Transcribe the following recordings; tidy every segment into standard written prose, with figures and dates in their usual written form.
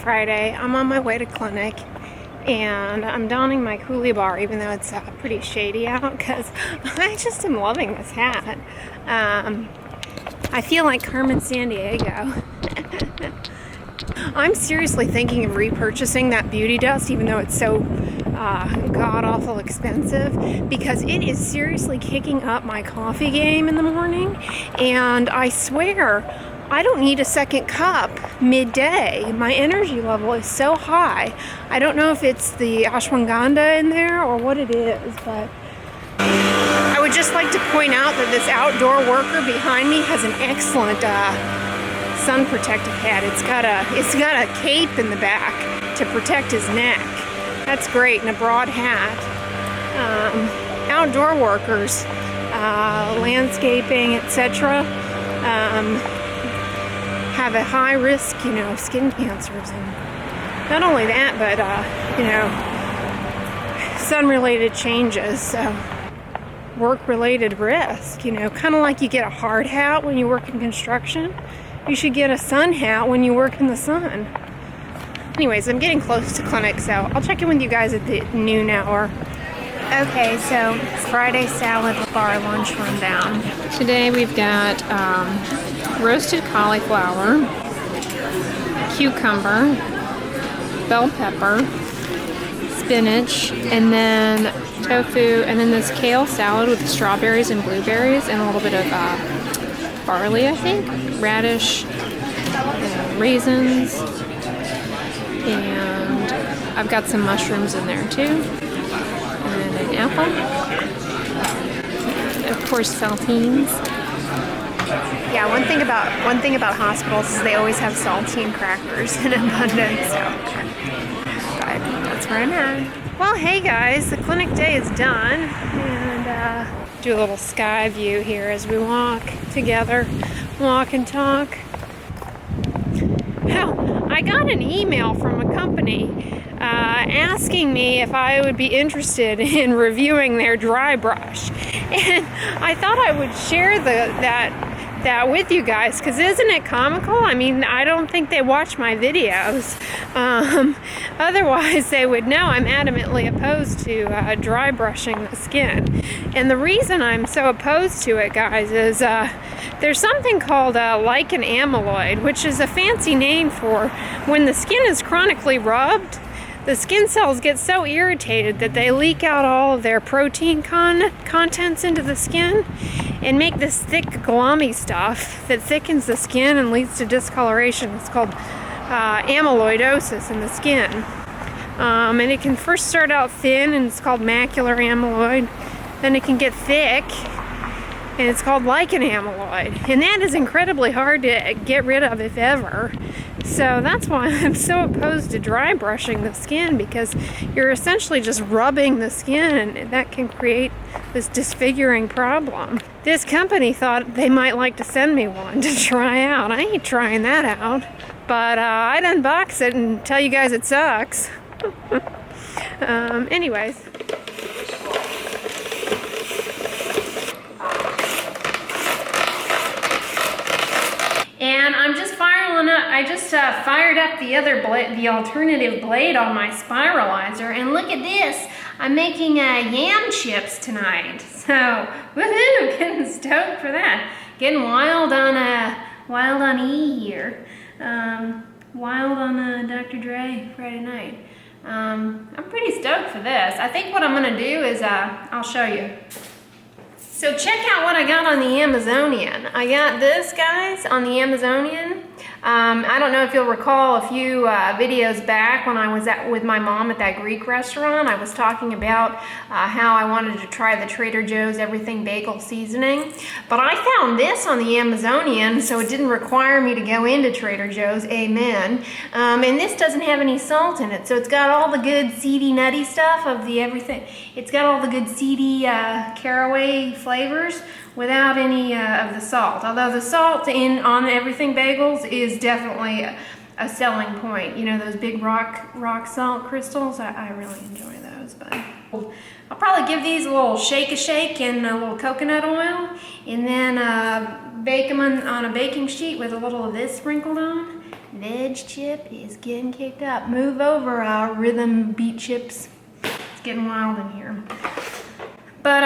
Friday. I'm on my way to clinic and I'm donning my coolie bar even though it's pretty shady out because I just am loving this hat. I feel like Carmen Sandiego. I'm seriously thinking of repurchasing that beauty dust even though it's so god-awful expensive because it is seriously kicking up my coffee game in the morning, and I swear I don't need a second cup midday. My energy level is so high. I don't know if it's the ashwagandha in there or what it is, but I would just like to point out that this outdoor worker behind me has an excellent sun protective hat. It's got a cape in the back to protect his neck. That's great, and a broad hat. Outdoor workers, landscaping, etc., have a high risk, of skin cancers, and not only that, but sun-related changes. So work-related risk. Kind of like you get a hard hat when you work in construction. You should get a sun hat when you work in the sun. Anyways, I'm getting close to clinic, so I'll check in with you guys at the noon hour. Okay, so Friday salad bar lunch rundown. Today we've got roasted cauliflower, cucumber, bell pepper, spinach, and then tofu, and then this kale salad with strawberries and blueberries and a little bit of barley, I think, radish, and raisins. And I've got some mushrooms in there too, and an apple, and of course saltines. Yeah, one thing about hospitals is they always have saltine crackers in abundance. So, but that's where I'm at. Well, hey guys, the clinic day is done, and do a little sky view here as we walk together, walk and talk. I got an email from a company asking me if I would be interested in reviewing their dry brush, and I thought I would share that with you guys, because isn't it comical? I mean, I don't think they watch my videos. Otherwise they would know I'm adamantly opposed to dry brushing the skin. And the reason I'm so opposed to it, guys, is there's something called lichen amyloid, which is a fancy name for when the skin is chronically rubbed, the skin cells get so irritated that they leak out all of their protein contents into the skin and make this thick glommy stuff that thickens the skin and leads to discoloration. It's called amyloidosis in the skin. And it can first start out thin, and it's called macular amyloid. Then it can get thick, and it's called lichen amyloid. And that is incredibly hard to get rid of, if ever. So that's why I'm so opposed to dry brushing the skin, because you're essentially just rubbing the skin, and that can create this disfiguring problem. This company thought they might like to send me one to try out. I ain't trying that out, but I'd unbox it and tell you guys it sucks. Anyways. And I'm just firing up. I just fired up the other blade, the alternative blade on my spiralizer, and look at this. I'm making yam chips tonight. So woohoo! Getting stoked for that. Getting wild on E here. Wild on Dr. Dre Friday night. I'm pretty stoked for this. I think what I'm gonna do is I'll show you. So check out what I got on the Amazonian. I got this, guys, on the Amazonian. I don't know if you'll recall a few videos back when I was with my mom at that Greek restaurant. I was talking about how I wanted to try the Trader Joe's Everything Bagel seasoning. But I found this on the Amazonian, so it didn't require me to go into Trader Joe's, amen. And this doesn't have any salt in it, so it's got all the good seedy, nutty stuff of the everything. It's got all the good seedy caraway flavors without any of the salt. Although the salt on Everything Bagels is definitely a selling point. You know, those big rock salt crystals, I really enjoy those. But I'll probably give these a little shake in a little coconut oil, and then bake them on a baking sheet with a little of this sprinkled on. Veg chip is getting kicked up. Move over, rhythm beat chips. It's getting wild in here. But,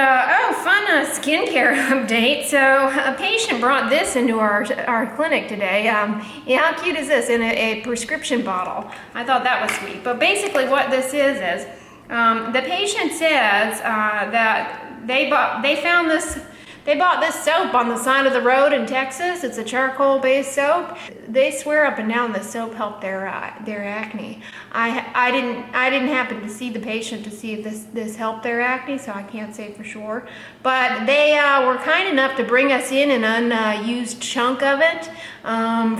fun skincare update. So a patient brought this into our clinic today. How cute is this? In a prescription bottle. I thought that was sweet. But basically what this is the patient says that they bought this soap on the side of the road in Texas. It's a charcoal-based soap. They swear up and down this soap helped their acne. I didn't happen to see the patient to see if this helped their acne, so I can't say for sure. But they were kind enough to bring us in an unused chunk of it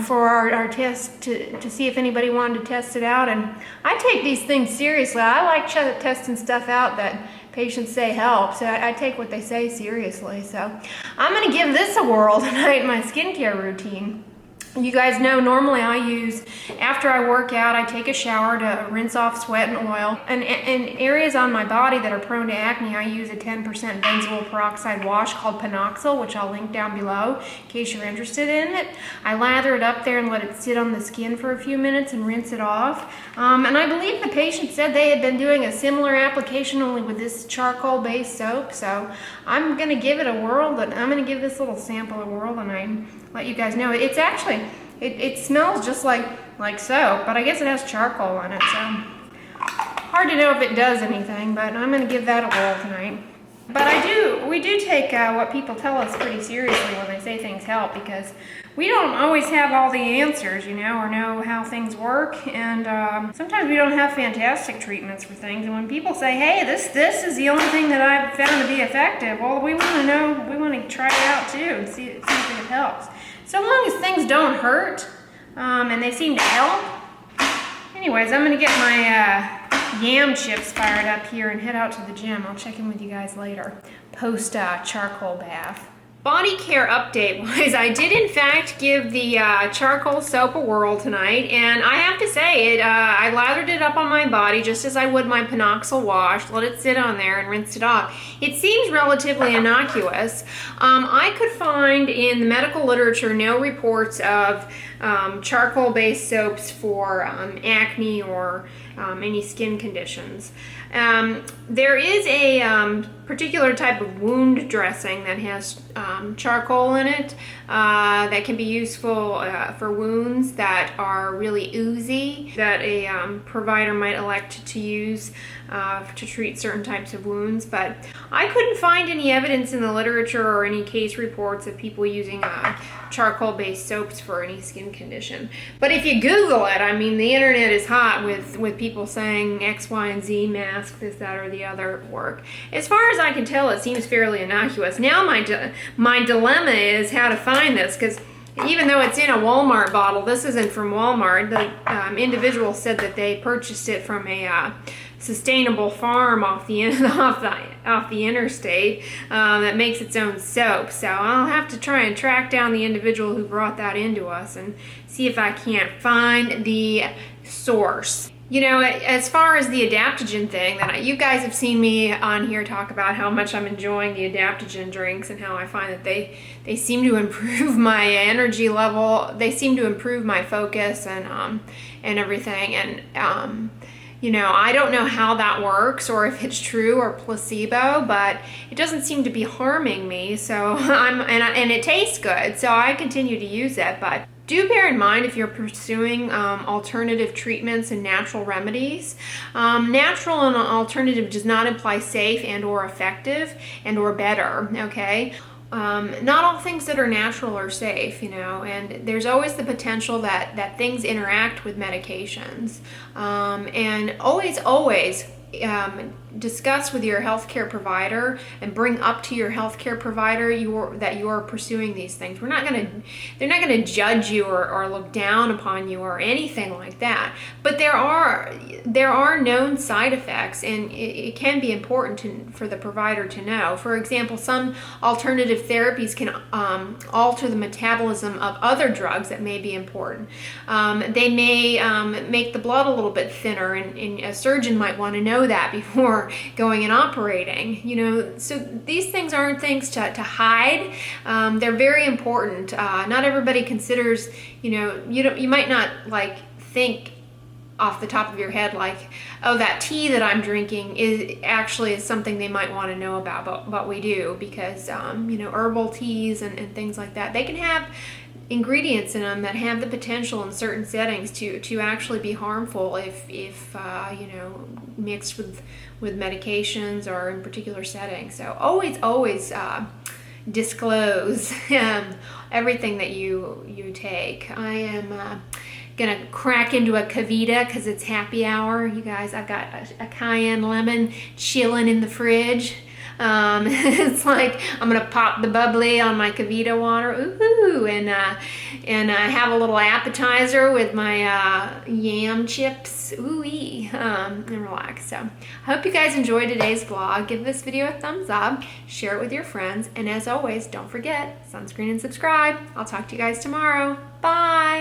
for our test to see if anybody wanted to test it out. And I take these things seriously. I like testing stuff out that patients say help, so I take what they say seriously. So I'm going to give this a whirl tonight in my skincare routine. You guys know normally I use, after I work out, I take a shower to rinse off sweat and oil. And in areas on my body that are prone to acne, I use a 10% benzoyl peroxide wash called Panoxyl, which I'll link down below in case you're interested in it. I lather it up there and let it sit on the skin for a few minutes and rinse it off. And I believe the patient said they had been doing a similar application only with this charcoal-based soap. So I'm going to give it a whirl, but I'm going to give this little sample a whirl and I let you guys know. It's actually, it smells just like soap, but I guess it has charcoal in it, so hard to know if it does anything, but I'm going to give that a whirl tonight. But we do take what people tell us pretty seriously when they say things help, because we don't always have all the answers, or know how things work, and sometimes we don't have fantastic treatments for things. And when people say, hey, this is the only thing that I've found to be effective, well, we want to know, we want to try it out too and see if it helps. So long as things don't hurt and they seem to help. Anyways, I'm going to get my yam chips fired up here and head out to the gym. I'll check in with you guys later, post charcoal bath. Body care update wise, I did in fact give the charcoal soap a whirl tonight, and I have to say I lathered it up on my body just as I would my Panoxyl wash, let it sit on there and rinsed it off. It seems relatively innocuous. I could find in the medical literature no reports of charcoal-based soaps for acne or any skin conditions. There is a particular type of wound dressing that has charcoal in it that can be useful for wounds that are really oozy, that a provider might elect to use to treat certain types of wounds. But I couldn't find any evidence in the literature or any case reports of people using charcoal-based soaps for any skin condition. But if you Google it, I mean, the internet is hot with people saying X, Y, and Z mask, this, that, or the other work. As far as I can tell, it seems fairly innocuous. Now my dilemma is how to find this, because even though it's in a Walmart bottle, this isn't from Walmart. The individual said that they purchased it from a sustainable farm off the interstate that makes its own soap. So I'll have to try and track down the individual who brought that into us and see if I can't find the source. As far as the adaptogen thing, that you guys have seen me on here talk about how much I'm enjoying the adaptogen drinks and how I find that they seem to improve my energy level. They seem to improve my focus and everything. And I don't know how that works or if it's true or placebo, but it doesn't seem to be harming me. So and it tastes good, so I continue to use it. But do bear in mind if you're pursuing alternative treatments and natural remedies. Natural and alternative does not imply safe and or effective and or better, okay? Not all things that are natural are safe, and there's always the potential that things interact with medications. And always discuss with your healthcare provider and bring up to your healthcare provider that you are pursuing these things. They're not gonna judge you or look down upon you or anything like that. But there are known side effects, and it can be important for the provider to know. For example, some alternative therapies can alter the metabolism of other drugs that may be important. They may make the blood a little bit thinner, and a surgeon might want to know know that before going and operating, you know. So these things aren't things to hide. They're very important. Not everybody considers, you know, you might not like think off the top of your head like, oh, that tea that I'm drinking is something they might want to know about, but we do, because you know, herbal teas and things like that, they can have ingredients in them that have the potential in certain settings to actually be harmful if you know, mixed with medications or in particular settings. So always disclose everything that you take. I am gonna crack into a Kavita because it's happy hour, you guys. I've got a cayenne lemon chilling in the fridge. It's like I'm gonna pop the bubbly on my Kavita water, ooh, and have a little appetizer with my yam chips, ooh-wee, and relax. So I hope you guys enjoyed today's vlog. Give this video a thumbs up, share it with your friends, and as always, don't forget, sunscreen and subscribe. I'll talk to you guys tomorrow. Bye.